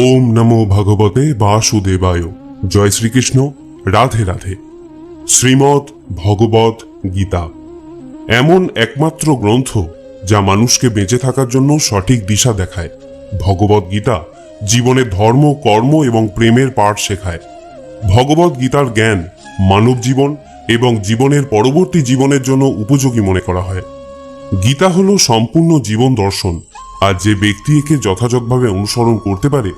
ওম নমো ভগবতে বাসুদেবায়। জয় শ্রীকৃষ্ণ। রাধে রাধে। শ্রীমদ্ ভগবত গীতা এমন একমাত্র গ্রন্থ যা মানুষকে বেঁচে থাকার জন্য সঠিক দিশা দেখায়। ভগবত গীতা জীবনে ধর্ম, কর্ম এবং প্রেমের পাঠ শেখায়। ভগবত গীতার জ্ঞান মানব জীবন এবং জীবনের পরবর্তী জীবনের জন্য উপযোগী মনে করা হয়। গীতা হলো সম্পূর্ণ জীবন দর্শন, আর যে ব্যক্তি একে যথাযথভাবে অনুসরণ করতে পারে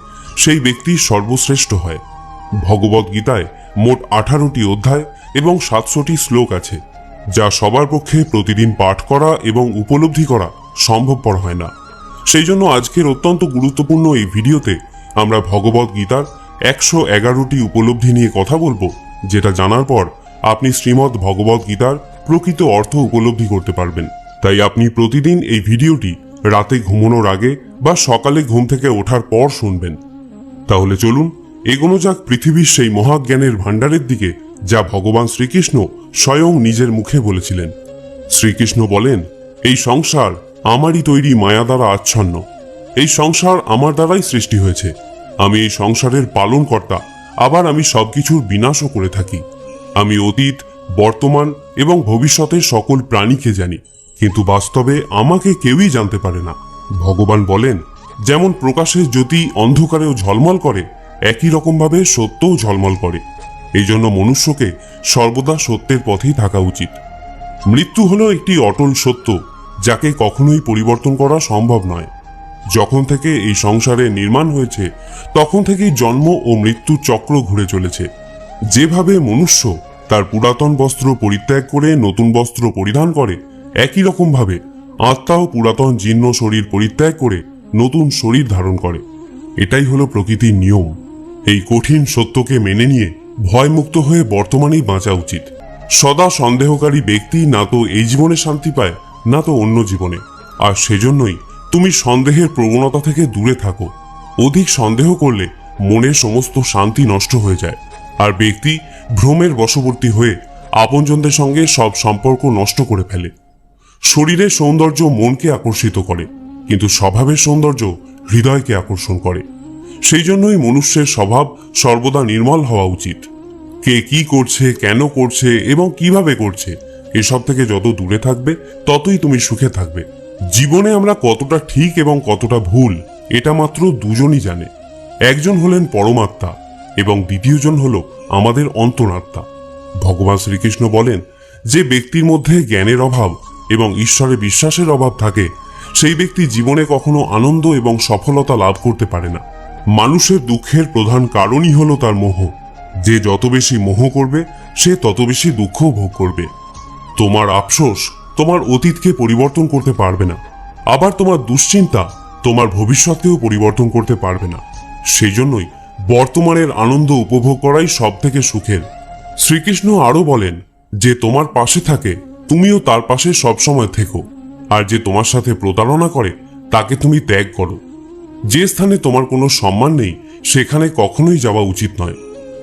সেই ব্যক্তি সর্বশ্রেষ্ঠ হয়। ভগবত গীতায় মোট 18টি অধ্যায় এবং 700টি শ্লোক আছে, যা সবার পক্ষে প্রতিদিন পাঠ করা এবং উপলব্ধি করা সম্ভবপর হয় না। সেই জন্য আজকের অত্যন্ত গুরুত্বপূর্ণ এই ভিডিওতে আমরা ভগবত গীতার 111টি উপলব্ধি নিয়ে কথা বলবো, যেটা জানার পর আপনি শ্রীমদ্ ভগবত গীতার প্রকৃত অর্থ উপলব্ধি করতে পারবেন। তাই আপনি প্রতিদিন এই ভিডিওটি রাতে ঘুমানোর আগে বা সকালে ঘুম থেকে ওঠার পর শুনবেন। তাহলে চলুন এগোনো যাক পৃথিবীর সেই মহাজ্ঞানের ভাণ্ডারের দিকে, যা ভগবান শ্রীকৃষ্ণ স্বয়ং নিজের মুখে বলেছিলেন। শ্রীকৃষ্ণ বলেন, এই সংসার আমারই তৈরি মায়া দ্বারা আচ্ছন্ন। এই সংসার আমার দ্বারাই সৃষ্টি হয়েছে। আমি এই সংসারের পালনকর্তা, আবার আমি সবকিছুর বিনাশও করে থাকি। আমি অতীত, বর্তমান এবং ভবিষ্যতের সকল প্রাণীকে জানি, কিন্তু বাস্তবে আমাকে কেউই জানতে পারে না। ভগবান বলেন, যেমন প্রকাশের জ্যোতি অন্ধকারেও ঝলমল করে, একই রকমভাবে সত্যও ঝলমল করে। এই জন্য মনুষ্যকে সর্বদা সত্যের পথেই থাকা উচিত। মৃত্যু হলো একটি অটল সত্য, যাকে কখনোই পরিবর্তন করা সম্ভব নয়। যখন থেকে এই সংসারে নির্মাণ হয়েছে তখন থেকেই জন্ম ও মৃত্যুর চক্র ঘুরে চলেছে। যেভাবে মনুষ্য তার পুরাতন বস্ত্র পরিত্যাগ করে নতুন বস্ত্র পরিধান করে, একই রকম ভাবে আত্মাও পুরাতন জীর্ণ শরীর পরিত্যাগ করে নতুন শরীর ধারণ করে। এটাই হলো প্রকৃতির নিয়ম। এই কঠিন সত্যকে মেনে নিয়ে ভয়মুক্ত হয়ে বর্তমানেই বাঁচা উচিত। সদা সন্দেহকারী ব্যক্তি না তো এই জীবনে শান্তি পায়, না তো অন্য জীবনে। আর সেজন্যই তুমি সন্দেহের প্রবণতা থেকে দূরে থাকো। অধিক সন্দেহ করলে মনের সমস্ত শান্তি নষ্ট হয়ে যায়, আর ব্যক্তি ভ্রমের বশবর্তী হয়ে আপনজনদের সঙ্গে সব সম্পর্ক নষ্ট করে ফেলে। শরীরের সৌন্দর্য মনকে আকর্ষিত করে, কিন্তু স্বভাবের সৌন্দর্য হৃদয়কে আকর্ষণ করে। সেই জন্যই মনুষ্যের স্বভাব সর্বদা নির্মল হওয়া উচিত। কে কি করছে, কেন করছে এবং কিভাবে করছে, এসব থেকে যত দূরে থাকবে ততই তুমি সুখে থাকবে। জীবনে আমরা কতটা ঠিক এবং কতটা ভুল, এটা মাত্র দুজনই জানে। একজন হলেন পরমাত্মা এবং দ্বিতীয়জন হলো আমাদের অন্তরাত্মা। ভগবান শ্রীকৃষ্ণ বলেন, যে ব্যক্তির মধ্যে জ্ঞানের অভাব এবং ঈশ্বরে বিশ্বাসের অভাব থাকে, সেই ব্যক্তি জীবনে কখনো আনন্দ এবং সফলতা লাভ করতে পারে না। মানুষের দুঃখের প্রধান কারণই হলো তার মোহ। যে যত বেশি মোহ করবে সে তত বেশি দুঃখ ভোগ করবে। তোমার আফসোস তোমার অতীতকে পরিবর্তন করতে পারবে না, আবার তোমার দুশ্চিন্তা তোমার ভবিষ্যৎকেও পরিবর্তন করতে পারবে না। সেই জন্যই বর্তমানের আনন্দ উপভোগ করাই সব থেকে সুখের। শ্রীকৃষ্ণ আরো বলেন, যে তোমার পাশে থাকে তুমিও তার পাশে সবসময় থেকো, আর যে তোমার সাথে প্রতারণা করে তাকে তুমি ত্যাগ করো। যে স্থানে তোমার কোনো সম্মান নেই সেখানে কখনোই যাওয়া উচিত নয়,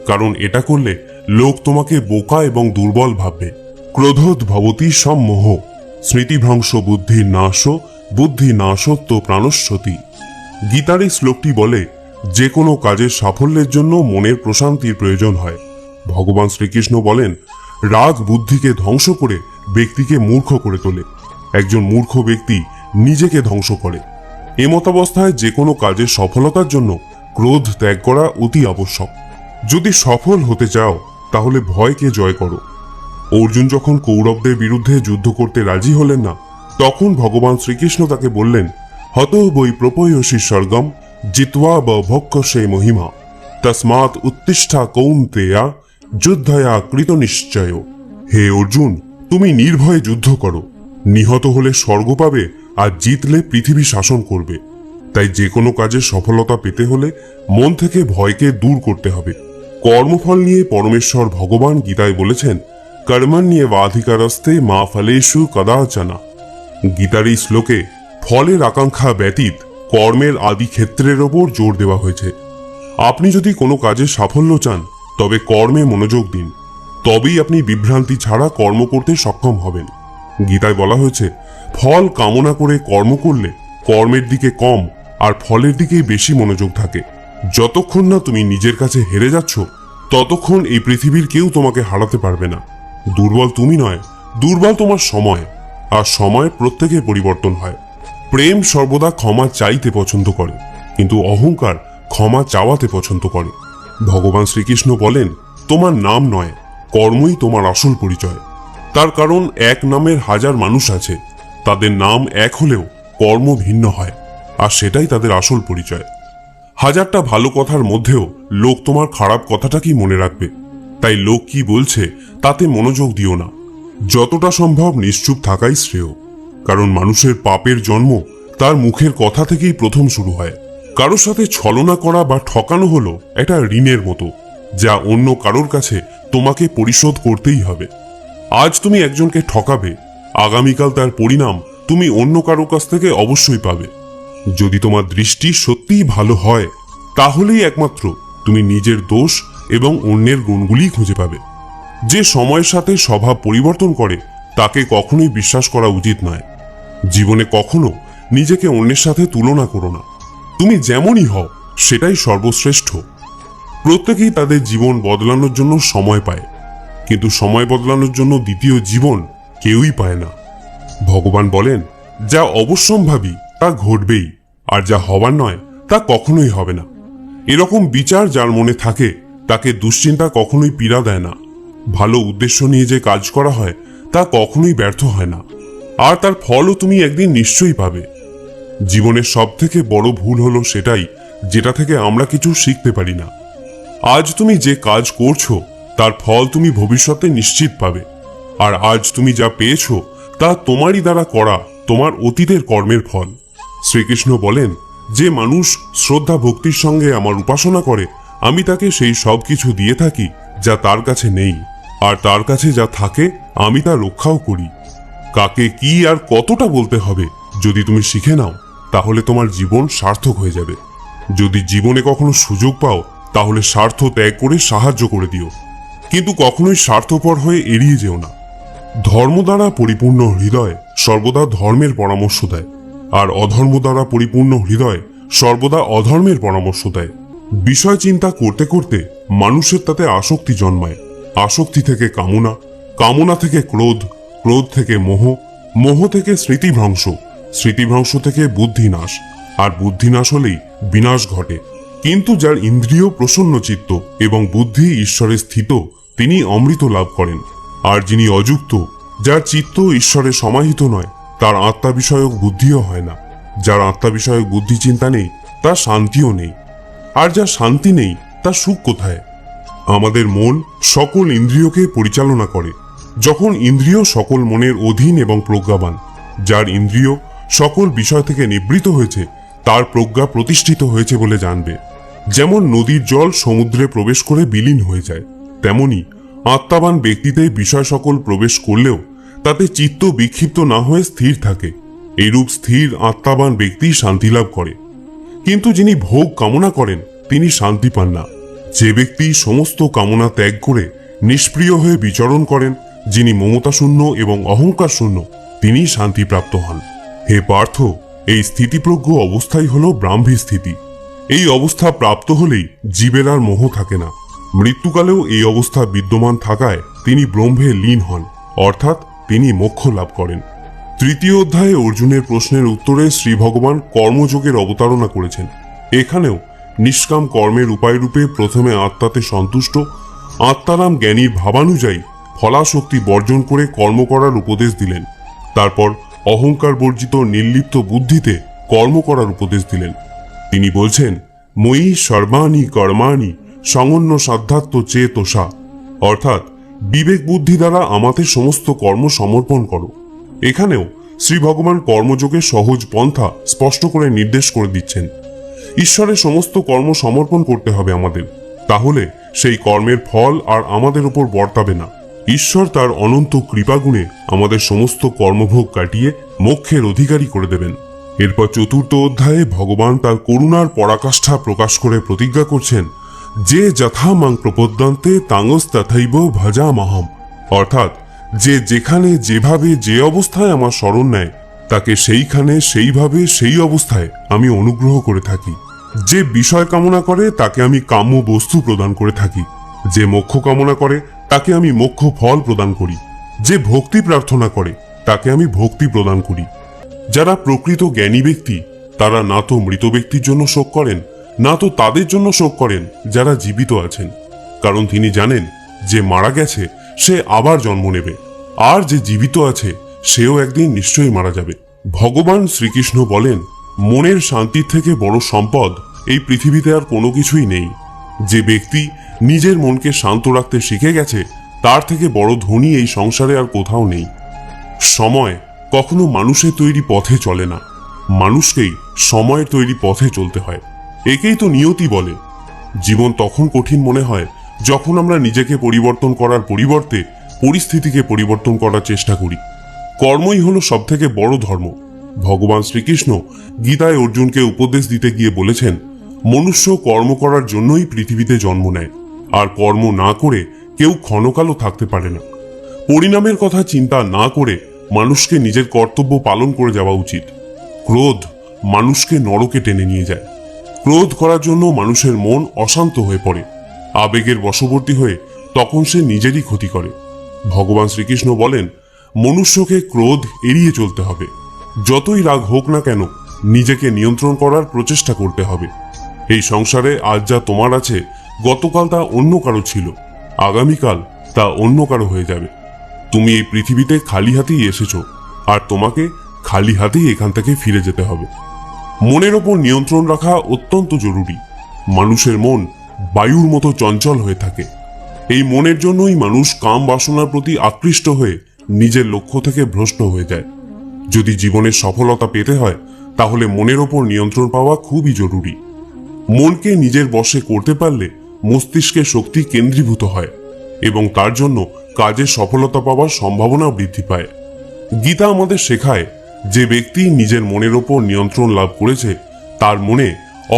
কারণ এটা করলে লোক তোমাকে বোকা এবং দুর্বল ভাববে। ক্রোধোদ্ভবতি সম্মোহ, স্মৃতিভ্রংশ বুদ্ধির নাশ, বুদ্ধি নাশত্ব প্রাণস্বতী। গীতার এই শ্লোকটি বলে, যে কোনো কাজের সাফল্যের জন্য মনের প্রশান্তির প্রয়োজন হয়। ভগবান শ্রীকৃষ্ণ বলেন, রাগ বুদ্ধিকে ধ্বংস করে ব্যক্তিকে মূর্খ করে তোলে। একজন মূর্খ ব্যক্তি নিজেকে ধ্বংস করে। এমতাবস্থায় যে কোনো কাজের সফলতার জন্য ক্রোধ ত্যাগ করা অতি আবশ্যক। যদি সফল হতে চাও তাহলে ভয়কে জয় করো। অর্জুন যখন কৌরবদের বিরুদ্ধে যুদ্ধ করতে রাজি হলেন না, তখন ভগবান শ্রীকৃষ্ণ তাকে বললেন, হত বৈ প্রপয়সী স্বর্গম জিত্বা বভক্ষ সে মহিমা তস্মাৎ উত্তিষ্ঠা কৌন্তেয়া যুদ্ধয়া কৃত নিশ্চয়। হে অর্জুন, তুমি নির্ভয়ে যুদ্ধ করো। নিহত হলে স্বর্গ পাবে, আর জিতলে পৃথিবী শাসন করবে। তাই যে কোনো কাজে সফলতা পেতে হলে মন থেকে ভয়কে দূর করতে হবে। কর্মফল নিয়ে পরমেশ্বর ভগবান গীতায় বলেছেন, কর্মণ্যেবাধিকারস্তে মা ফলেষু কদাচনা। গীতার এই শ্লোকে ফলের আকাঙ্ক্ষা ব্যতীত কর্মের আদি ক্ষেত্রের ওপর জোর দেওয়া হয়েছে। আপনি যদি কোনো কাজে সাফল্য চান তবে কর্মে মনোযোগ দিন, তবেই আপনি বিভ্রান্তি ছাড়া কর্ম করতে সক্ষম হবেন। গীতায় বলা হয়েছে, ফল কামনা করে কর্ম করলে কর্মের দিকে কম আর ফলের দিকেই বেশি মনোযোগ থাকে। যতক্ষণ না তুমি নিজের কাছে হেরে যাচ্ছ, ততক্ষণ এই পৃথিবীর কেউ তোমাকে হারাতে পারবে না। দুর্বল তুমি নয়, দুর্বল তোমার সময়, আর সময় প্রত্যেকে পরিবর্তন হয়। প্রেম সর্বদা ক্ষমা চাইতে পছন্দ করে, কিন্তু অহংকার ক্ষমা চাওয়াতে পছন্দ করে। ভগবান শ্রীকৃষ্ণ বলেন, তোমার নাম নয়, কর্মই তোমার আসল পরিচয়। তার কারণ এক নামের হাজার মানুষ আছে, তাদের নাম এক হলেও কর্ম ভিন্ন হয়, আর সেটাই তাদের আসল পরিচয়। হাজারটা ভালো কথার মধ্যেও লোক তোমার খারাপ কথাটাকেই মনে রাখবে, তাই লোক কি বলছে তাতে মনোযোগ দিও না। যতটা সম্ভব নিশ্চুপ থাকাই শ্রেয়, কারণ মানুষের পাপের জন্ম তার মুখের কথা থেকেই প্রথম শুরু হয়। কারোর সাথে ছলনা করা বা ঠকানো হলো একটা ঋণের মতো, যা অন্য কারোর কাছে তোমাকে পরিশোধ করতেই হবে। আজ তুমি একজনকে ঠকাবে, আগামীকাল তার পরিণাম তুমি অন্য কারোর কাছ থেকে অবশ্যই পাবে। যদি তোমার দৃষ্টি সত্যিই ভালো হয়, তাহলেই একমাত্র তুমি নিজের দোষ এবং অন্যের গুণগুলি খুঁজে পাবে। যে সময়ের সাথে স্বভাব পরিবর্তন করে তাকে কখনোই বিশ্বাস করা উচিত নয়। জীবনে কখনো নিজেকে অন্যের সাথে তুলনা করো না। তুমি যেমনই হও সেটাই সর্বশ্রেষ্ঠ। প্রত্যেকেই তাদের জীবন বদলানোর জন্য সময় পায়, কিন্তু সময় বদলানোর জন্য দ্বিতীয় জীবন কেউই পায় না। ভগবান বলেন, যা অবশ্যম্ভাবী তা ঘটবেই, আর যা হবার নয় তা কখনোই হবে না। এরকম বিচার যার মনে থাকে তাকে দুশ্চিন্তা কখনোই পীড়া দেয় না। ভালো উদ্দেশ্য নিয়ে যে কাজ করা হয় তা কখনোই ব্যর্থ হয় না, আর তার ফলও তুমি একদিন নিশ্চয়ই পাবে। জীবনের সব থেকে বড় ভুল হলো সেটাই, যেটা থেকে আমরা কিছু শিখতে পারি না। আজ তুমি যে কাজ করছো তার ফল তুমি ভবিষ্যতে নিশ্চিত পাবে, আর আজ তুমি যা পেয়েছো তা তোমারই দ্বারা করা তোমার অতীতের কর্মের ফল। শ্রীকৃষ্ণ বলেন, যে মানুষ শ্রদ্ধা ভক্তির সঙ্গে আমার উপাসনা করে, আমি তাকে সেই সব কিছু দিয়ে থাকি যা তার কাছে নেই, আর তার কাছে যা থাকে আমি তা রক্ষাও করি। কাকে কি আর কতটা বলতে হবে যদি তুমি শিখে নাও, তাহলে তোমার জীবন সার্থক হয়ে যাবে। যদি জীবনে কখনো সুযোগ পাও, তাহলে স্বার্থ ত্যাগ করে সাহায্য করে দিও, কিন্তু কখনোই স্বার্থপর হয়ে এড়িয়ে যেও না। ধর্ম দ্বারা পরিপূর্ণ হৃদয় সর্বদা ধর্মের পরামর্শ দেয়, আর অধর্ম দ্বারা পরিপূর্ণ হৃদয় সর্বদা অধর্মের পরামর্শ দেয়। বিষয় চিন্তা করতে করতে মানুষের তাতে আসক্তি জন্মায়। আসক্তি থেকে কামনা, কামনা থেকে ক্রোধ, ক্রোধ থেকে মোহ, মোহ থেকে স্মৃতিভ্রংশ, স্মৃতিভ্রংশ থেকে বুদ্ধিনাশ, আর বুদ্ধিনাশ হলেই বিনাশ ঘটে। কিন্তু যার ইন্দ্রিয় প্রসন্ন চিত্ত এবং বুদ্ধি ঈশ্বরে স্থিত, তিনি অমৃত লাভ করেন। আর যিনি অযুক্ত, যার চিত্ত ঈশ্বরে সমাহিত নয়, তার আত্মা বিষয়ক বুদ্ধিও হয় না। যার আত্মা বিষয়ক বুদ্ধি চিন্তা নেই, তার শান্তিও নেই। আর যার শান্তি নেই, তার সুখ কোথায়? আমাদের মন সকল ইন্দ্রিয়কে পরিচালনা করে। যখন ইন্দ্রিয় সকল মনের অধীন এবং প্রজ্ঞাবান, যার ইন্দ্রিয় সকল বিষয় থেকে নিবৃত হয়েছে, তার প্রজ্ঞা প্রতিষ্ঠিত হয়েছে বলে জানবে। যেমন নদীর জল সমুদ্রে প্রবেশ করে বিলীন হয়ে যায়, তেমনি আত্মাবান ব্যক্তিতে বিষয় সকল প্রবেশ করলেও তাতে চিত্ত বিক্ষিপ্ত না হয়ে স্থির থাকে। এইরূপ স্থির আত্মাবান ব্যক্তি শান্তি লাভ করে। কিন্তু যিনি ভোগ কামনা করেন তিনি শান্তি পান না। যে ব্যক্তি সমস্ত কামনা ত্যাগ করে নিষ্প্রিয় হয়ে বিচরণ করেন, যিনি মমতা শূন্য এবং অহংকার শূন্য, তিনিই শান্তি প্রাপ্ত হন। হে পার্থ, এই স্থিতিপ্রজ্ঞ অবস্থাই হল ব্রাহ্মী স্থিতি। এই অবস্থা প্রাপ্ত হলেই জীবের আর মোহ থাকে না। মৃত্যুকালেও এই অবস্থা বিদ্যমান থাকায় তিনি ব্রহ্মে লীন হন, অর্থাৎ তিনি মোক্ষ লাভ করেন। তৃতীয় অধ্যায়ে অর্জুনের প্রশ্নের উত্তরে শ্রী ভগবান কর্মযোগের অবতারণা করেছেন। এখানেও নিষ্কাম কর্মের উপায়রূপে প্রথমে আত্মাতে সন্তুষ্ট, আত্মারাম জ্ঞানীর ভাবানুযায়ী ফলাশক্তি বর্জন করে কর্ম করার উপদেশ দিলেন। তারপর অহংকার বর্জিত নির্লিপ্ত বুদ্ধিতে কর্ম করার উপদেশ দিলেন। তিনি বলছেন, ময়ি সর্বাণি কর্মাণি সংন্য সাধ্যাত্ম চেতসা, অর্থাৎ বিবেক বুদ্ধি দ্বারা আমাদের সমস্ত কর্ম সমর্পণ করো। এখানেও শ্রী ভগবান কর্মযোগের সহজ পন্থা স্পষ্ট করে নির্দেশ করে দিচ্ছেন। ঈশ্বরের সমস্ত কর্ম সমর্পণ করতে হবে আমাদের, তাহলে সেই কর্মের ফল আর আমাদের উপর বর্তাবে না। ঈশ্বর তার অনন্ত কৃপাগুণে আমাদের সমস্ত কর্মভোগ কাটিয়ে মোক্ষের অধিকারী করে দেবেন। এরপর চতুর্থ অধ্যায়ে ভগবান তার করুণার পরাকাষ্ঠা প্রকাশ করে প্রতিজ্ঞা করছেন, যে যথা মাং প্রপদ্যন্তে তাঙ্গস তথৈব ভজামহম, অর্থাৎ যে যেখানে যেভাবে যে অবস্থায় আমার শরণ নেয়, তাকে সেইখানে সেইভাবে সেই অবস্থায় আমি অনুগ্রহ করে থাকি। যে বিষয় কামনা করে তাকে আমি কাম্য বস্তু প্রদান করে থাকি। যে মোক্ষ কামনা করে তাকে আমি মোক্ষ ফল প্রদান করি। যে ভক্তি প্রার্থনা করে তাকে আমি ভক্তি প্রদান করি। যারা প্রকৃত জ্ঞানী ব্যক্তি তারা না তো মৃত ব্যক্তির জন্য শোক করেন, না তো তাদের জন্য শোক করেন যারা জীবিত আছেন, কারণ তিনি জানেন যে মারা গেছে সে আবার জন্ম নেবে, আর যে জীবিত আছে সেও একদিন নিশ্চয়ই মারা যাবে। ভগবান শ্রীকৃষ্ণ বলেন, মনের শান্তির থেকে বড় সম্পদ এই পৃথিবীতে আর কোনো কিছুই নেই। যে ব্যক্তি নিজের মনকে শান্ত রাখতে শিখে গেছে তার থেকে বড় ধনী এই সংসারে আর কোথাও নেই। সময় কখনো মানুষের তৈরি পথে চলে না, মানুষকেই সময়ের তৈরি পথে চলতে হয়। একেই তো নিয়তি বলে। জীবন তখন কঠিন মনে হয় যখন আমরা নিজেকে পরিবর্তন করার পরিবর্তে পরিস্থিতিকে পরিবর্তন করার চেষ্টা করি। কর্মই হলো সব থেকে বড় ধর্ম। ভগবান শ্রীকৃষ্ণ গীতায় অর্জুনকে উপদেশ দিতে গিয়ে বলেছেন, মনুষ্য কর্ম করার জন্যই পৃথিবীতে জন্ম নেয়, আর কর্ম না করে কেউ ক্ষণকালও থাকতে পারে না। পরিণামের কথা চিন্তা না করে মানুষকে নিজের কর্তব্য পালন করে যাওয়া উচিত। ক্রোধ মানুষকে নরকে টেনে নিয়ে যায়। ক্রোধ করার জন্য মানুষের মন অশান্ত হয়ে পড়ে, আবেগের বশবর্তী হয়ে তখন সে নিজেরই ক্ষতি করে। ভগবান শ্রীকৃষ্ণ বলেন, মনুষ্যকে ক্রোধ এড়িয়ে চলতে হবে। যতই রাগ হোক না কেন নিজেকে নিয়ন্ত্রণ করার প্রচেষ্টা করতে হবে। এই সংসারে আজ যা তোমার আছে গতকাল তা অন্য কারো ছিল, আগামীকাল তা অন্য কারো হয়ে যাবে। তুমি এই পৃথিবীতে খালি হাতেই এসেছো, আর তোমাকে খালি হাতেই এখান থেকে ফিরে যেতে হবে। মনের ওপর নিয়ন্ত্রণ রাখা অত্যন্ত জরুরি। মানুষের মন বায়ুর মতো চঞ্চল হয়ে থাকে। এই মনের জন্যই মানুষ কাম বাসনার প্রতি আকৃষ্ট হয়ে নিজের লক্ষ্য থেকে ভ্রষ্ট হয়ে যায়। যদি জীবনের সফলতা পেতে হয় তাহলে মনের ওপর নিয়ন্ত্রণ পাওয়া খুবই জরুরি। মনকে নিজের বশে করতে পারলে মস্তিষ্কে শক্তি কেন্দ্রীভূত হয় এবং তার জন্য কাজে সফলতা পাওয়ার সম্ভাবনা বৃদ্ধি পায়। গীতা আমাদের শেখায়, যে ব্যক্তি নিজের মনের ওপর নিয়ন্ত্রণ লাভ করেছে তার মনে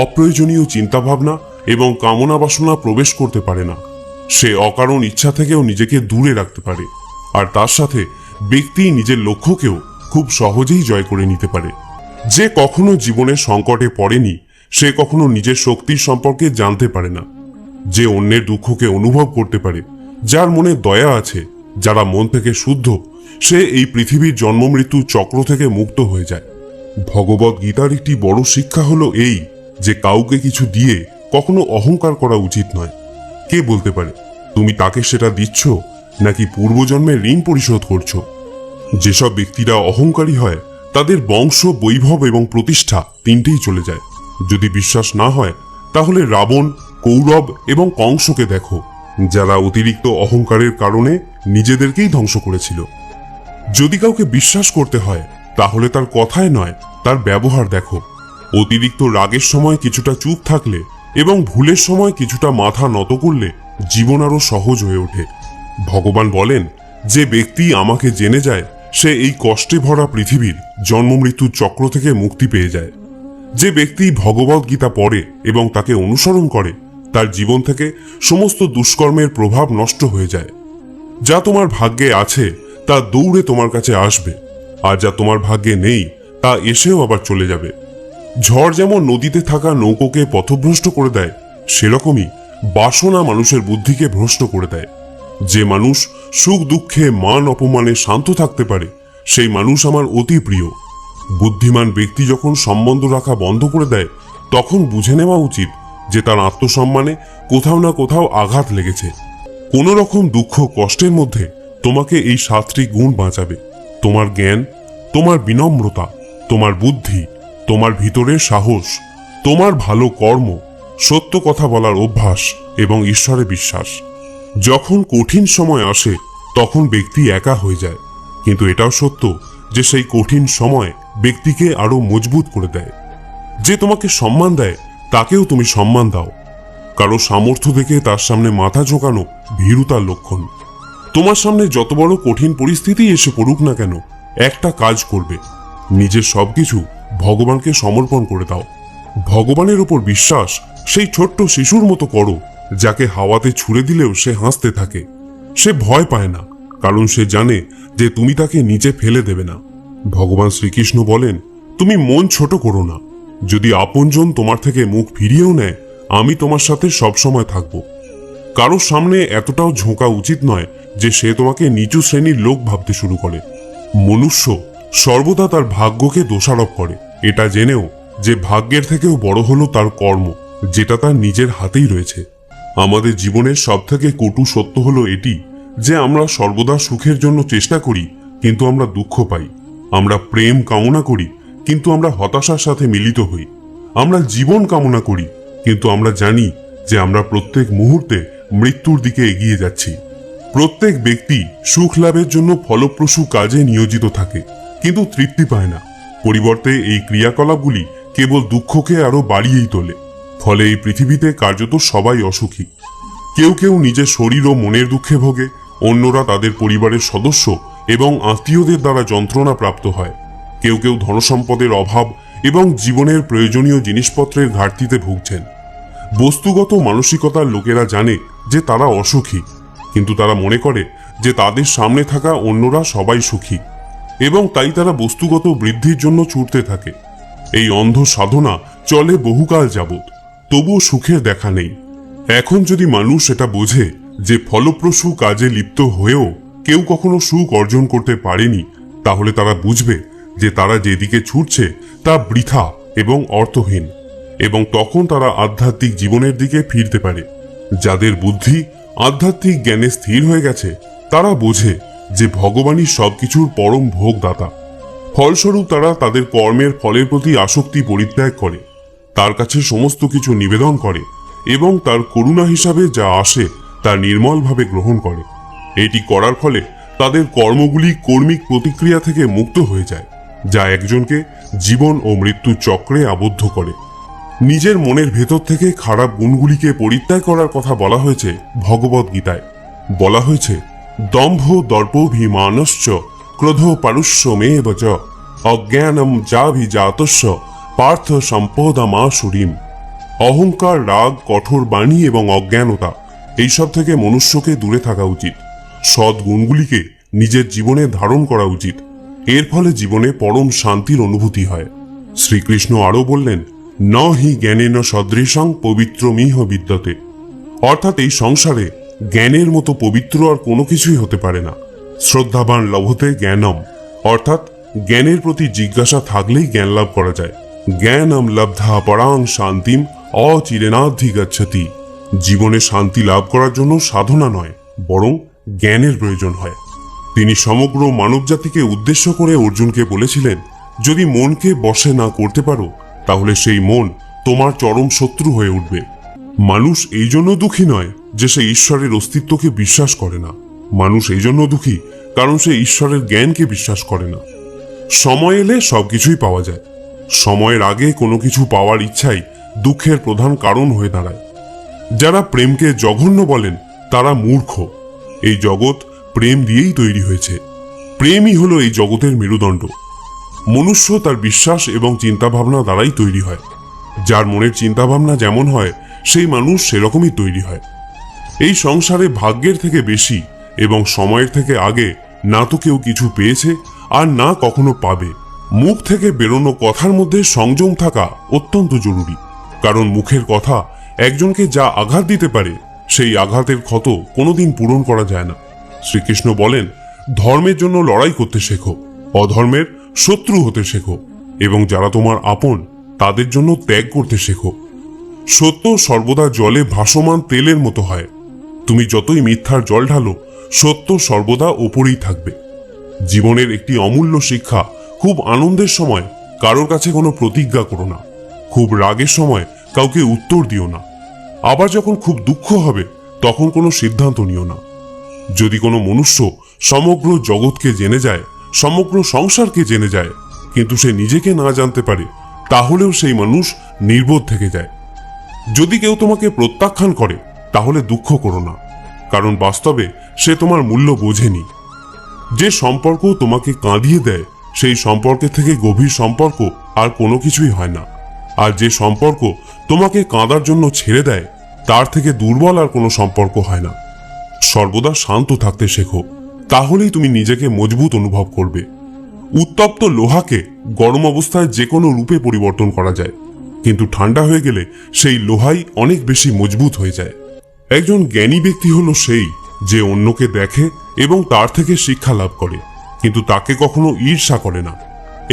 অপ্রয়োজনীয় চিন্তাভাবনা এবং কামনা বাসনা প্রবেশ করতে পারে না। সে অকারণ ইচ্ছা থেকেও নিজেকে দূরে রাখতে পারে, আর তার সাথে ব্যক্তি নিজের লক্ষ্যকেও খুব সহজেই জয় করে নিতে পারে। যে কখনো জীবনের সংকটে পড়েনি সে কখনো নিজের শক্তির সম্পর্কে জানতে পারে না। যে অন্যের দুঃখকে অনুভব করতে পারে, যার মনে দয়া আছে, যারা মন থেকে শুদ্ধ, সে এই পৃথিবীর জন্ম মৃত্যু চক্র থেকে মুক্ত হয়ে যায়। ভগবত গীতার একটি বড় শিক্ষা হলো এই, যে কাউকে কিছু দিয়ে কখনো অহংকার করা উচিত নয়। কে বলতে পারে তুমি তাকে সেটা দিচ্ছ নাকি পূর্বজন্মের ঋণ পরিশোধ করছো? যেসব ব্যক্তিরা অহংকারী হয় তাদের বংশ, বৈভব এবং প্রতিষ্ঠা তিনটেই চলে যায়। যদি বিশ্বাস না হয় তাহলে রাবণ, কৌরব এবং কংসকে দেখো, যারা অতিরিক্ত অহংকারের কারণে নিজেদেরকেই ধ্বংস করেছিল। যদি কাউকে বিশ্বাস করতে হয় তাহলে তার কথায় নয়, তার ব্যবহার দেখো। অতিরিক্ত রাগের সময় কিছুটা চুপ থাকলে এবং ভুলের সময় কিছুটা মাথা নত করলে জীবন আরো সহজ হয়ে ওঠে। ভগবান বলেন, যে ব্যক্তি আমাকে জেনে যায় সে এই কষ্টে ভরা পৃথিবীর জন্ম মৃত্যুর চক্র থেকে মুক্তি পেয়ে যায়। যে ব্যক্তি ভগবত গীতা পড়ে এবং তাকে অনুসরণ করে তার জীবন থেকে সমস্ত দুষ্কর্মের প্রভাব নষ্ট হয়ে যায়। যা তোমার ভাগ্যে আছে তা দৌড়ে তোমার কাছে আসবে, আর যা তোমার ভাগ্যে নেই তা এসেও আবার চলে যাবে। ঝড় যেমন নদীতে থাকা নৌকোকে পথভ্রষ্ট করে দেয়, সেরকমই বাসনা মানুষের বুদ্ধিকে ভ্রষ্ট করে দেয়। যে মানুষ সুখ দুঃখে মান অপমানে শান্ত থাকতে পারে সেই মানুষ আমার অতি প্রিয়। বুদ্ধিমান ব্যক্তি যখন সম্বন্ধ রাখা বন্ধ করে দেয় তখন বুঝে নেওয়া উচিত যে তার আত্মসম্মানে কোথাও না কোথাও আঘাত লেগেছে। কোন রকম দুঃখ কষ্টের মধ্যে তোমাকে এই 7টি গুণ বাঁচাবে: তোমার জ্ঞান, তোমার বিনম্রতা, তোমার বুদ্ধি, তোমার ভিতরের সাহস, তোমার ভালো কর্ম, সত্য কথা বলার অভ্যাস এবং ঈশ্বরে বিশ্বাস। যখন কঠিন সময় আসে তখন ব্যক্তি একা হয়ে যায়, কিন্তু এটাও সত্য যে সেই কঠিন সময় ব্যক্তিকে আরো মজবুত করে দেয়। যে তোমাকে সম্মান দেয় তাকেও তুমি সম্মান দাও। কারো সামর্থ্য দেখে তার সামনে মাথা ঝোঁকানো ভীরুতার লক্ষণ। তোমার সামনে যত বড় কঠিন পরিস্থিতি এসে পড়ুক না কেন, একটা কাজ করবে, নিজের সবকিছু ভগবানকে সমর্পণ করে দাও। ভগবানের উপর বিশ্বাস সেই ছোট্ট শিশুর মতো করো যাকে হাওয়াতে ছুঁড়ে দিলেও সে হাসতে থাকে। সে ভয় পায় না, কারণ সে জানে যে তুমি তাকে নিচে ফেলে দেবে না। ভগবান শ্রীকৃষ্ণ বলেন, তুমি মন ছোট করো না। যদি আপনজন তোমার থেকে মুখ ফিরিয়েও নেয়, আমি তোমার সাথে সবসময় থাকব। কারোর সামনে এতটাও ঝোঁকা উচিত নয় যে সে তোমাকে নিচু শ্রেণীর লোক ভাবতে শুরু করে। মনুষ্য সর্বদা তার ভাগ্যকে দোষারোপ করে, এটা জেনেও যে ভাগ্যের থেকেও বড় হলো তার কর্ম, যেটা তার নিজের হাতেই রয়েছে। আমাদের জীবনের সবথেকে কটু সত্য হলো এটি যে আমরা সর্বদা সুখের জন্য চেষ্টা করি, কিন্তু আমরা দুঃখ পাই। আমরা প্রেম কামনা করি, কিন্তু আমরা হতাশার সাথে মিলিত হই। আমরা জীবন কামনা করি, কিন্তু আমরা জানি যে আমরা প্রত্যেক মুহূর্তে মৃত্যুর দিকে এগিয়ে যাচ্ছি। প্রত্যেক ব্যক্তি সুখ লাভের জন্য ফলপ্রসূ কাজে নিয়োজিত থাকে, কিন্তু তৃপ্তি পায় না। পরিবর্তে এই ক্রিয়াকলাপগুলি কেবল দুঃখকে আরো বাড়িয়েই তোলে। ফলে এই পৃথিবীতে কার্যত সবাই অসুখী। কেউ কেউ নিজের শরীর ও মনের দুঃখে ভোগে, অন্যরা তাদের পরিবারের সদস্য এবং আত্মীয়দের দ্বারা যন্ত্রণা প্রাপ্ত হয়। কেউ কেউ ধনসম্পদের অভাব এবং জীবনের প্রয়োজনীয় জিনিসপত্রের ঘাটতিতে ভুগছেন। বস্তুগত মানসিকতার লোকেরা জানে যে তারা অসুখী, কিন্তু তারা মনে করে যে তাদের সামনে থাকা অন্যরা সবাই সুখী, এবং তাই তারা বস্তুগত বৃদ্ধির জন্য ছুটতে থাকে। এই অন্ধ সাধনা চলে বহুকাল যাবৎ, তবুও সুখের দেখা নেই। এখন যদি মানুষ এটা বোঝে যে ফলপ্রসূ কাজে লিপ্ত হয়েও কেউ কখনো সুখ অর্জন করতে পারেনি, তাহলে তারা বুঝবে যে তারা যেদিকে ছুটছে তা বৃথা এবং অর্থহীন, এবং তখন তারা আধ্যাত্মিক জীবনের দিকে ফিরতে পারে। যাদের বুদ্ধি আধ্যাত্মিক জ্ঞানে স্থির হয়ে গেছে, তারা বোঝে যে ভগবানই সবকিছুর পরম ভোগদাতা। ফলস্বরূপ তারা তাদের কর্মের ফলের প্রতি আসক্তি পরিত্যাগ করে, তার কাছে সমস্ত কিছু নিবেদন করে এবং তার করুণা হিসাবে যা আসে তা নির্মলভাবে গ্রহণ করে। এটি করার ফলে তাদের কর্মগুলি কর্মিক প্রতিক্রিয়া থেকে মুক্ত হয়ে যায়, যা একজনকে জীবন ও মৃত্যুর চক্রে আবদ্ধ করে। নিজের মনের ভেতর থেকে খারাপ গুণগুলিকে পরিত্যাগ করার কথা বলা হয়েছে ভগবদ গীতায়। বলা হয়েছে, দম্ভ দর্পভিমানশ্চ ক্রোধ পারুষ্যমেব চ অজ্ঞানম যাভিজাতস্য পার্থ সম্পদামাসুরীম। অহংকার, রাগ, কঠোর বাণী এবং অজ্ঞানতা এইসব থেকে মনুষ্যকে দূরে থাকা উচিত। সৎ গুণগুলিকে নিজের জীবনে ধারণ করা উচিত। এর ফলে জীবনে পরম শান্তির অনুভূতি হয়। শ্রীকৃষ্ণ আরও বললেন, ন হি জ্ঞানেন সদৃশং পবিত্রমিহ বিদ্যতে। অর্থাৎ এই সংসারে জ্ঞানের মতো পবিত্র আর কোনো কিছুই হতে পারে না। শ্রদ্ধাবান লভতে জ্ঞানম, অর্থাৎ জ্ঞানের প্রতি জিজ্ঞাসা থাকলেই জ্ঞান লাভ করা যায়। জ্ঞানম লব্ধা পরাং শান্তিম অচিরেনাধিগচ্ছতি। জীবনে শান্তি লাভ করার জন্য সাধনা নয়, বরং জ্ঞানের প্রয়োজন হয়। তিনি সমগ্র মানবজাতিকে উদ্দেশ্য করে অর্জুনকে বলেছিলেন, যদি মনকে বশে না করতে পারো, তাহলে সেই মন তোমার চরম শত্রু হয়ে উঠবে। মানুষ এই জন্য দুঃখী নয় যে সে ঈশ্বরের অস্তিত্বকে বিশ্বাস করে না। মানুষ এই জন্য দুঃখী কারণ সে ঈশ্বরের জ্ঞানকে বিশ্বাস করে না। সময় এলে সবকিছুই পাওয়া যায়। সময়ের আগে কোনো কিছু পাওয়ার ইচ্ছাই দুঃখের প্রধান কারণ হয়ে দাঁড়ায়। যারা প্রেমকে জঘন্য বলেন তারা মূর্খ। এই জগৎ প্রেম দিয়েই তৈরি হয়েছে। প্রেমই হলো এই জগতের মেরুদণ্ড। মনুষ্য তার বিশ্বাস এবং চিন্তাভাবনা দ্বারাই তৈরি হয়। যার মনের চিন্তাভাবনা যেমন হয়, সেই মানুষ সেরকমই তৈরি হয়। এই সংসারে ভাগ্যের থেকে বেশি এবং সময়ের থেকে আগে না তো কেউ কিছু পেয়েছে আর না কখনো পাবে। মুখ থেকে বেরোনো কথার মধ্যে সংযম থাকা অত্যন্ত জরুরি, কারণ মুখের কথা একজনকে যা আঘাত দিতে পারে, সেই আঘাতের ক্ষত কোনোদিন পূরণ করা যায় না। শ্রীকৃষ্ণ বলেন, ধর্মের জন্য লড়াই করতে শেখো, অধর্মের শত্রু হতে শেখো, এবং যারা তোমার আপন তাদের জন্য ত্যাগ করতে শেখো। সত্য সর্বদা জলে ভাসমান তেলের মতো হয়। তুমি যতই মিথ্যার জল ঢালো, সত্য সর্বদা ওপরেই থাকবে। জীবনের একটি অমূল্য শিক্ষা, খুব আনন্দের সময় কারোর কাছে কোনো প্রতিজ্ঞা করো না। খুব রাগের সময় কাউকে উত্তর দিও না। আবার যখন খুব দুঃখ হবে তখন কোনো সিদ্ধান্ত নিও না। যদি কোনো মনুষ্য সমগ্র জগৎকে জেনে যায়, সমগ্র সংসারকে জেনে যায়, কিন্তু সে নিজেকে না জানতে পারে, তাহলেও সেই মানুষ নির্বোধ থেকে যায়। যদি কেউ তোমাকে প্রত্যাখ্যান করে তাহলে দুঃখ করো না, কারণ বাস্তবে সে তোমার মূল্য বোঝেনি। যে সম্পর্ক তোমাকে কাঁদিয়ে দেয়, সেই সম্পর্কের থেকে গভীর সম্পর্ক আর কোনো কিছুই হয় না। আর যে সম্পর্ক তোমাকে কাঁদার জন্য ছেড়ে দেয়, তার থেকে দুর্বল আর কোনো সম্পর্ক হয় না। সর্বদা শান্ত থাকতে শেখো, তাহলেই তুমি নিজেকে মজবুত অনুভব করবে। উত্তপ্ত লোহাকে গরম অবস্থায় যে কোনো রূপে পরিবর্তন করা যায়, কিন্তু ঠান্ডা হয়ে গেলে সেই লোহাই অনেক বেশি মজবুত হয়ে যায়। একজন জ্ঞানী ব্যক্তি হলো সেই যে অন্যকে দেখে এবং তার থেকে শিক্ষা লাভ করে, কিন্তু তাকে কখনো ঈর্ষা করে না।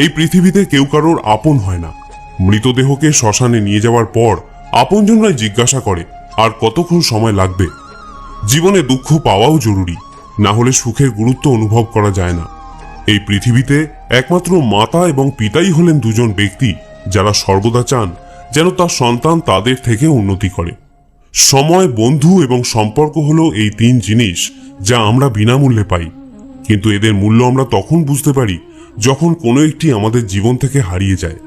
এই পৃথিবীতে কেউ কারোর আপন হয় না। মৃতদেহকে শ্মশানে নিয়ে যাওয়ার পর আপনজনরাই জিজ্ঞাসা করে আর কতক্ষণ সময় লাগবে। জীবনে দুঃখ পাওয়াও জরুরি, না হলে সুখের গুরুত্ব অনুভব করা যায় না। এই পৃথিবীতে একমাত্র মাতা এবং পিতাই হলেন দুজন ব্যক্তি যারা সর্বদা চান যেন তার সন্তান তাদের থেকে উন্নতি করে। সময়, বন্ধু এবং সম্পর্ক হলো এই তিন জিনিস যা আমরা বিনামূল্যে পাই, কিন্তু এদের মূল্য আমরা তখন বুঝতে পারি যখন কোনো একটি আমাদের জীবন থেকে হারিয়ে যায়।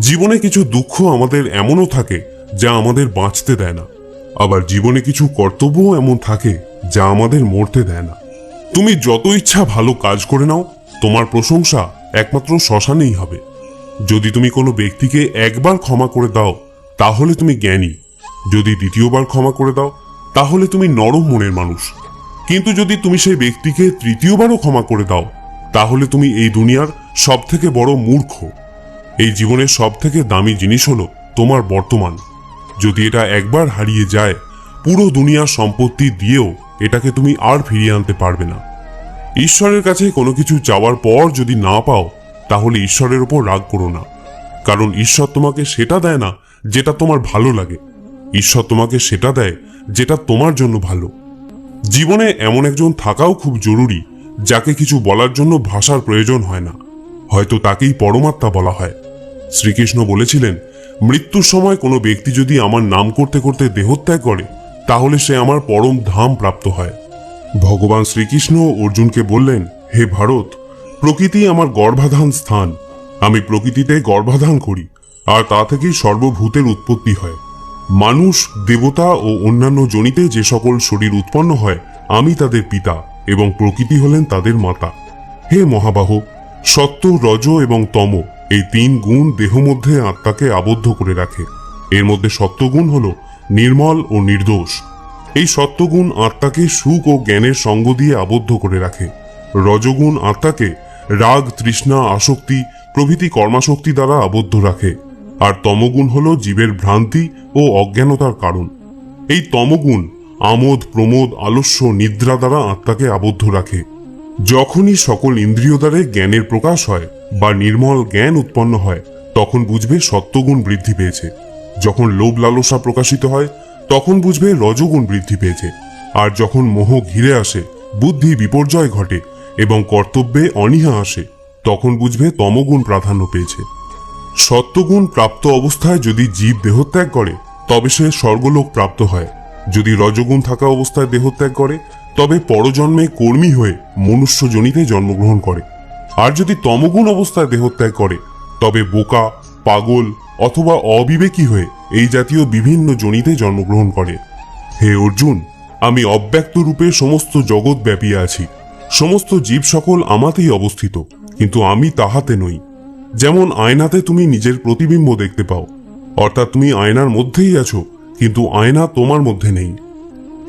জীবনে কিছু দুঃখ আমাদের এমনও থাকে যা আমাদের বাঁচতে দেয় না, আবার জীবনে কিছু কর্তব্যও এমন থাকে যা আমাদের মরতে দেয় না। তুমি যত ইচ্ছা ভালো কাজ করে নাও, তোমার প্রশংসা একমাত্র শ্মশানেই হবে। যদি তুমি কোনো ব্যক্তিকে একবার ক্ষমা করে দাও তাহলে তুমি জ্ঞানী, যদি দ্বিতীয়বার ক্ষমা করে দাও তাহলে তুমি নরম মনের মানুষ, কিন্তু যদি তুমি সেই ব্যক্তিকে তৃতীয়বারও ক্ষমা করে দাও তাহলে তুমি এই দুনিয়ার সব থেকে বড় মূর্খ। এই জীবনের সব থেকে দামি জিনিস হলো তোমার বর্তমান। যদি এটা একবার হারিয়ে যায়, পুরো দুনিয়ার সম্পত্তি দিয়েও এটাকে তুমি আর ফিরিয়ে আনতে পারবে না। ঈশ্বরের কাছে কোনো কিছু চাওয়ার পর যদি না পাও তাহলে ঈশ্বরের উপর রাগ করো না, কারণ ঈশ্বর তোমাকে সেটা দেয় না যেটা তোমার ভালো লাগে। ঈশ্বর তোমাকে সেটা দেয় যেটা তোমার জন্য ভালো। জীবনে এমন একজন থাকাও খুব জরুরি যাকে কিছু বলার জন্য ভাষার প্রয়োজন হয় না, হয়তো তাকেই পরমাত্মা বলা হয়। শ্রীকৃষ্ণ বলেছিলেন, মৃত্যুর সময় কোনো ব্যক্তি যদি আমার নাম করতে করতে দেহত্যাগ করে তাহলে সে আমার পরম ধাম প্রাপ্ত হয়। ভগবান শ্রীকৃষ্ণ অর্জুনকে বললেন, হে ভারত, প্রকৃতি আমার গর্ভাধান স্থান। আমি প্রকৃতিতে গর্ভাধান করি আর তা থেকেই সর্বভূতের উৎপত্তি হয়। মানুষ, দেবতা ও অন্যান্য জনিতে যে সকল শরীর উৎপন্ন হয় আমি তাদের পিতা এবং প্রকৃতি হলেন তাদের মাতা। হে মহাবাহ, সত্য, রজ এবং তম এই তিন গুণ দেহ মধ্যে আত্মাকে আবদ্ধ করে রাখে। এর মধ্যে সত্যগুণ হল নির্মল ও নির্দোষ। এই সত্যগুণ আত্মাকে সুখ ও জ্ঞানের সঙ্গ দিয়ে আবদ্ধ করে রাখে। রজগুণ আত্মাকে রাগ, তৃষ্ণা, আসক্তি প্রভৃতি কর্মাশক্তি দ্বারা আবদ্ধ রাখে, আর তমগুণ হল জীবের ভ্রান্তি ও অজ্ঞানতার কারণ। এই তমগুণ আমোদ, প্রমোদ, আলস্য, নিদ্রা দ্বারা আত্মাকে আবদ্ধ রাখে। যখনই সকল ইন্দ্রিয় দ্বারে জ্ঞানের প্রকাশ হয় বা নির্মল জ্ঞান উৎপন্ন হয় তখন বুঝবে সত্যগুণ বৃদ্ধি পেয়েছে। যখন লোভ লালসা প্রকাশিত হয় তখন বুঝবে রজগুণ বৃদ্ধি পেয়েছে। আর যখন মোহ ঘিরে আসে, বুদ্ধি বিপর্যয় ঘটে এবং কর্তব্যে অনীহা আসে তখন বুঝবে তমগুণ প্রাধান্য পেয়েছে। সত্যগুণ প্রাপ্ত অবস্থায় যদি জীব দেহত্যাগ করে তবে সে স্বর্গলোক প্রাপ্ত হয়। যদি রজগুণ থাকা অবস্থায় দেহত্যাগ করে তবে পরজন্মে কর্মী হয়ে মনুষ্য যোনিতে জন্মগ্রহণ করে। আর যদি তমগুণ অবস্থায় দেহত্যাগ করে তবে বোকা, পাগল অথবা অবিবেকী হয়ে এই জাতীয় বিভিন্ন যোনিতে জন্মগ্রহণ করে। হে অর্জুন, আমি অব্যক্ত রূপে সমস্ত জগৎ ব্যাপিয়ে আছি। সমস্ত জীব সকল আমাতেই অবস্থিত, কিন্তু আমি তাহাতে নই। যেমন আয়নাতে তুমি নিজের প্রতিবিম্ব দেখতে পাও, অর্থাৎ তুমি আয়নার মধ্যেই আছো, কিন্তু আয়না তোমার মধ্যে নেই।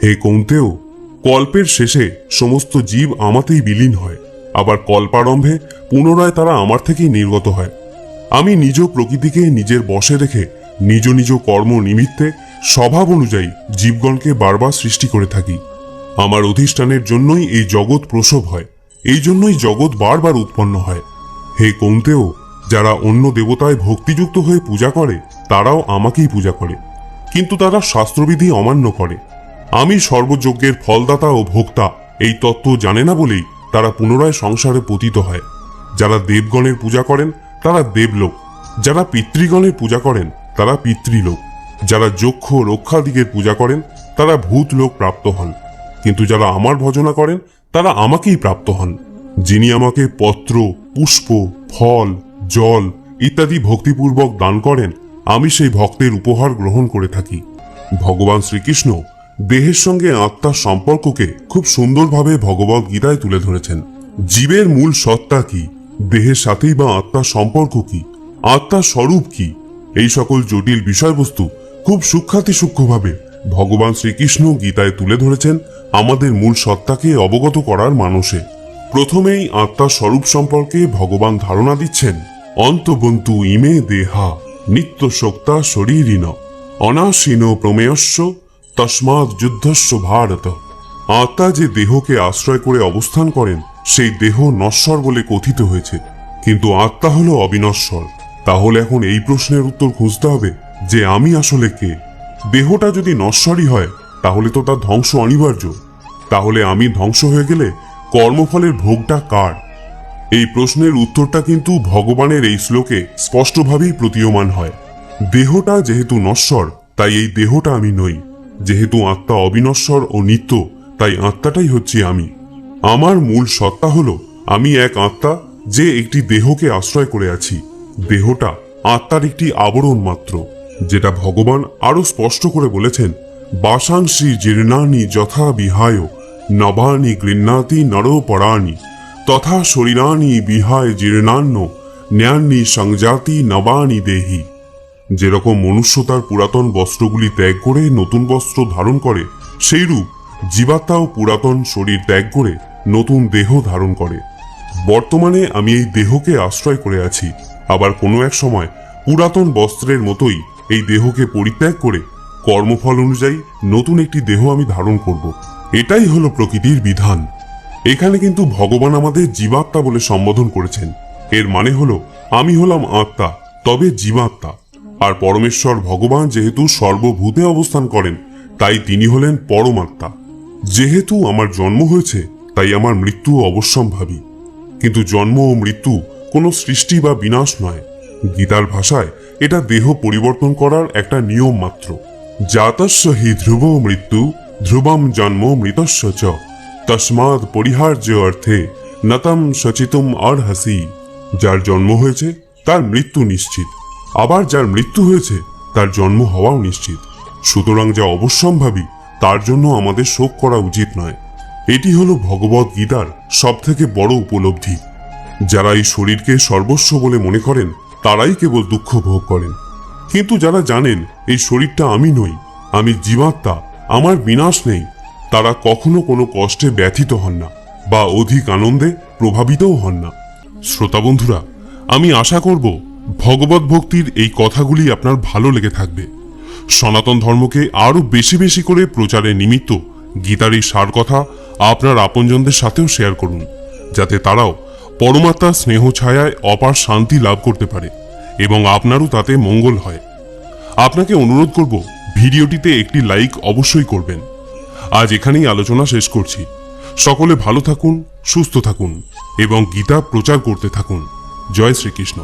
হে কৌন্তেয়, কল্পের শেষে সমস্ত জীব আমাতেই বিলীন হয়, আবার কল্পারম্ভে পুনরায় তারা আমার থেকেই নির্গত হয়। আমি নিজ প্রকৃতিকে নিজের বশে রেখে নিজ নিজ কর্ম নিমিত্তে স্বভাব অনুযায়ী জীবগণকে বারবার সৃষ্টি করে থাকি। আমার অধিষ্ঠানের জন্যই এই জগৎ প্রসব হয়, এই জন্যই জগৎ বারবার উৎপন্ন হয়। হে কৌন্তেয়, যারা অন্য দেবতায় ভক্তিযুক্ত হয়ে পূজা করে তারাও আমাকেই পূজা করে, কিন্তু তারা শাস্ত্রবিধি অমান্য করে। আমি সর্বযজ্ঞের ফলদাতা ও ভোক্তা এই তত্ত্ব জানে না বলেই তারা পুনরায় সংসারে পতিত হয়। যারা দেবগণের পূজা করেন তারা দেবলোক, যারা পিতৃগণের পূজা করেন তারা পিতৃলোক, যারা যক্ষ রক্ষাদিগের পূজা করেন তারা ভূতলোক প্রাপ্ত হন, কিন্তু যারা আমার ভজনা করেন তারা আমাকেই প্রাপ্ত হন। যিনি আমাকে পত্র, পুষ্প, ফল, জল ইত্যাদি ভক্তিপূর্বক দান করেন আমি সেই ভক্তের উপহার গ্রহণ করে থাকি। ভগবান শ্রীকৃষ্ণ দেহের সঙ্গে আত্মার সম্পর্ককে খুব সুন্দরভাবে ভগবদ গীতায় তুলে ধরেছেন। জীবের মূল সত্তা কি, দেহের সাথেই বা আত্মার সম্পর্ক কি, আত্মার স্বরূপ কি, এই সকল জটিল বিষয়বস্তু খুব সূক্ষ্মভাবে ভগবান শ্রীকৃষ্ণ গীতায় তুলে ধরেছেন আমাদের মূল সত্তাকে অবগত করার মানসে। প্রথমেই আত্মার স্বরূপ সম্পর্কে ভগবান ধারণা দিচ্ছেন, অন্তবন্তু ইমে দেহা নিত্য শোক্তা শরীরিন অনাসীন প্রমেয়স্য তস্মাৎ যুদ্ধস্য ভারত। আত্মা যে দেহকে আশ্রয় করে অবস্থান করেন সেই দেহ নশ্বর বলে কথিত হয়েছে, কিন্তু আত্মা হলো অবিনশ্বর। তাহলে এখন এই প্রশ্নের উত্তর খুঁজতে হবে যে আমি আসলে কে। দেহটা যদি নশ্বরই হয় তাহলে তো তার ধ্বংস অনিবার্য। তাহলে আমি ধ্বংস হয়ে গেলে কর্মফলের ভোগটা কার? এই প্রশ্নের উত্তরটা কিন্তু ভগবানের এই শ্লোকে স্পষ্টভাবেই প্রতীয়মান হয়। দেহটা যেহেতু নশ্বর তাই এই দেহটা আমি নই। যেহেতু আত্মা অবিনশ্বর ও নিত্য তাই আত্মাটাই হচ্ছে আমি। আমার মূল সত্তা হলো আমি এক আত্মা যে একটি দেহকে আশ্রয় করে আছি। দেহটা আত্মার একটি আবরণ মাত্র, যেটা ভগবান আরো স্পষ্ট করে বলেছেন, বাসাংশী জীর্ণানি যথা বিহায় নবানি গৃহ্ণাতি নরপরাণি তথা শরীরানি বিহায় জীর্ণান্ন ন্যান্নি সংজাতি নবানি দেহি। যেরকম মনুষ্য তার পুরাতন বস্ত্রগুলি ত্যাগ করে নতুন বস্ত্র ধারণ করে, সেইরূপ জীবাত্মাও পুরাতন শরীর ত্যাগ করে নতুন দেহ ধারণ করে। বর্তমানে আমি এই দেহকে আশ্রয় করে আছি, আবার কোনো এক সময় পুরাতন বস্ত্রের মতোই এই দেহকে পরিত্যাগ করে কর্মফল অনুযায়ী নতুন একটি দেহ আমি ধারণ করব। এটাই হলো প্রকৃতির বিধান। এখানে কিন্তু ভগবান আমাদের জীবাত্মা বলে সম্বোধন করেছেন। এর মানে হলো আমি হলাম আত্মা, তবে জীবাত্মা। আর পরমেশ্বর ভগবান যেহেতু সর্বভূতে অবস্থান করেন তাই তিনি হলেন পরমাত্মা। যেহেতু আমার জন্ম হয়েছে তাই আমার মৃত্যু অবশ্যম্ভাবী। কিন্তু জন্ম ও মৃত্যু কোনো সৃষ্টি বা বিনাশ নয়। গীতার ভাষায় এটা দেহ পরিবর্তন করার একটা নিয়ম মাত্র। জাতস্য হি ধ্রুব মৃত্যু ধ্রুবম জন্ম মৃতস্য চ তস্মাৎ পরিহার্য অর্থে নতম সচিতুম অর্হসি। যার জন্ম হয়েছে তার মৃত্যু নিশ্চিত, আবার যার মৃত্যু হয়েছে তার জন্ম হওয়াও নিশ্চিত। সুতরাং যা অবশ্যম্ভাবী তার জন্য আমাদের শোক করা উচিত নয়। এটি হলো ভগবদ গীতার সব থেকে বড় উপলব্ধি। যারা এই শরীরকে সর্বস্ব বলে মনে করেন তারাই কেবল দুঃখ ভোগ করেন, কিন্তু যারা জানেন এই শরীরটা আমি নই, আমি জীবাত্মা, আমার বিনাশ নেই, তারা কখনো কোনো কষ্টে ব্যথিত হন না বা অধিক আনন্দে প্রভাবিতও হন না। শ্রোতা বন্ধুরা, আমি আশা করব ভগবত ভক্তির এই কথাগুলি আপনার ভালো লেগে থাকবে। সনাতন ধর্মকে আরো বেশি বেশি করে প্রচারের নিমিত্ত গীতার এই সার কথা আপনার আপনজনদের সাথেও শেয়ার করুন, যাতে তারাও পরমাত্মার স্নেহ ছায়ায় অপার শান্তি লাভ করতে পারে এবং আপনারও তাতে মঙ্গল হয়। আপনাকে অনুরোধ করব ভিডিওটিতে একটি লাইক অবশ্যই করবেন। আজ এখানেই আলোচনা শেষ করছি। সকলে ভালো থাকুন, সুস্থ থাকুন এবং গীতা প্রচার করতে থাকুন। জয় শ্রীকৃষ্ণ।